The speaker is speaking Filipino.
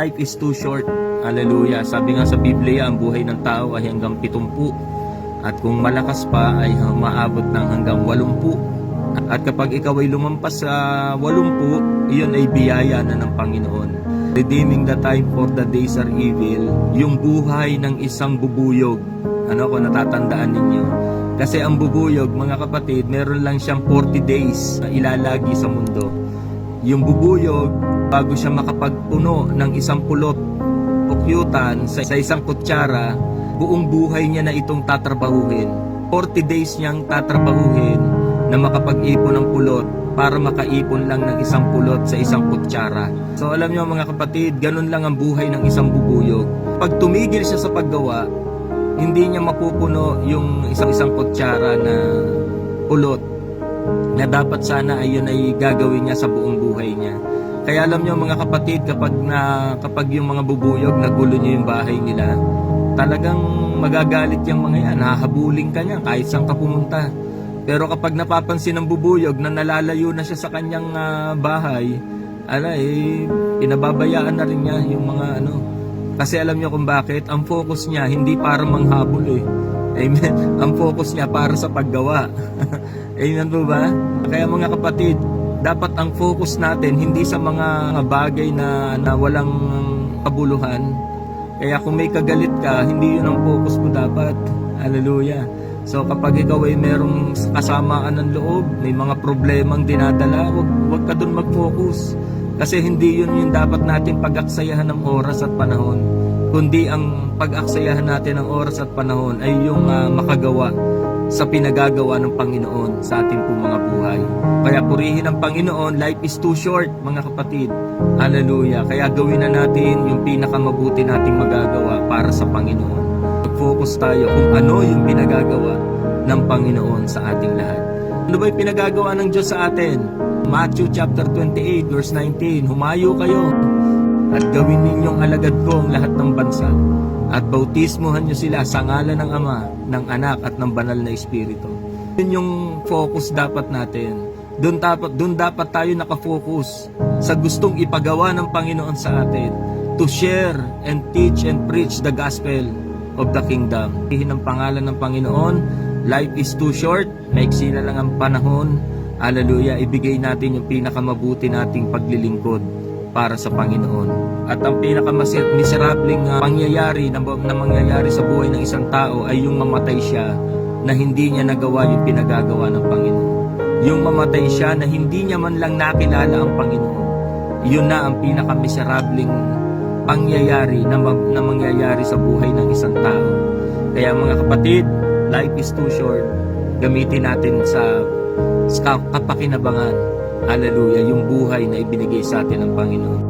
Life is too short. Hallelujah. Sabi nga sa Biblia, ang buhay ng tao ay hanggang 70. At kung malakas pa ay maabot ng hanggang 80. At kapag ikaw ay lumampas sa 80, iyon ay biyaya na ng Panginoon. Redeeming the time for the days are evil. Yung buhay ng isang bubuyog. Ano kung natatandaan ninyo? Kasi ang bubuyog, mga kapatid, meron lang siyang 40 days na ilalagi sa mundo. Yung bubuyog, bago siya makapagpuno ng isang pulot o kyutan sa isang kutsara, buong buhay niya na itong tatrabahuhin. 40 days niyang tatrabahuhin na makapag-ipon ng pulot para makaipon lang ng isang pulot sa isang kutsara. So alam niyo mga kapatid, ganun lang ang buhay ng isang bubuyog. Pag tumigil siya sa paggawa, hindi niya mapupuno yung isang kutsara na pulot na dapat sana ayun ay gagawin niya sa buong buhay niya. Kaya alam niyo mga kapatid, kapag yung mga bubuyog nagulo niyo yung bahay nila, talagang magagalit yung mga yan, hahabulin ka niya kahit saan ka pumunta. Pero kapag napapansin ng bubuyog na nalalayo na siya sa kanyang bahay, pinababayaan na rin niya yung mga Kasi alam niyo kung bakit? Ang focus niya hindi para manghabol Amen. Ang focus niya para sa paggawa. Amen po ba? Kaya mga kapatid, dapat ang focus natin hindi sa mga bagay na walang kabuluhan. Kaya kung may kagalit ka, hindi yun ang focus mo dapat. Hallelujah. So kapag ikaw ay merong kasamaan ng loob, may mga problemang dinadala, wag ka dun mag-focus. Kasi hindi yun yung dapat natin pag-aksayahan ng oras at panahon. Kundi ang pag-aksayahan natin ng oras at panahon ay yung makagawa sa pinagagawa ng Panginoon sa ating pong mga buhay. Kaya purihin ang Panginoon, life is too short mga kapatid. Hallelujah. Kaya gawin na natin yung pinakamabuti nating magagawa para sa Panginoon. Focus tayo kung ano yung pinagagawa ng Panginoon sa ating lahat. Ano ba yung pinagagawa ng Diyos sa atin? Matthew chapter 28 verse 19, humayo kayo at gawin ninyong alagad ko ang lahat ng bansa at bautismuhan nyo sila sa ngalan ng Ama, ng Anak at ng Banal na Espiritu. Yun yung focus dapat natin. Doon dapat tayo nakafocus sa gustong ipagawa ng Panginoon sa atin, to share and teach and preach the gospel of the kingdom. Ihin ang pangalan ng Panginoon. Life is too short. Maiksi na lang ang panahon. Hallelujah. Ibigay natin yung pinakamabuti nating paglilingkod para sa Panginoon. At ang pinakamiserabling pangyayari na mangyayari sa buhay ng isang tao ay yung mamatay siya na hindi niya nagawa yung pinagagawa ng Panginoon. Yung mamatay siya na hindi niya man lang nakilala ang Panginoon. Yun na ang pinakamiserabling pangyayari na mangyayari sa buhay ng isang tao. Kaya mga kapatid, life is too short. Gamitin natin sa kapakinabangan. Hallelujah, yung buhay na ibinigay sa atin ng Panginoon.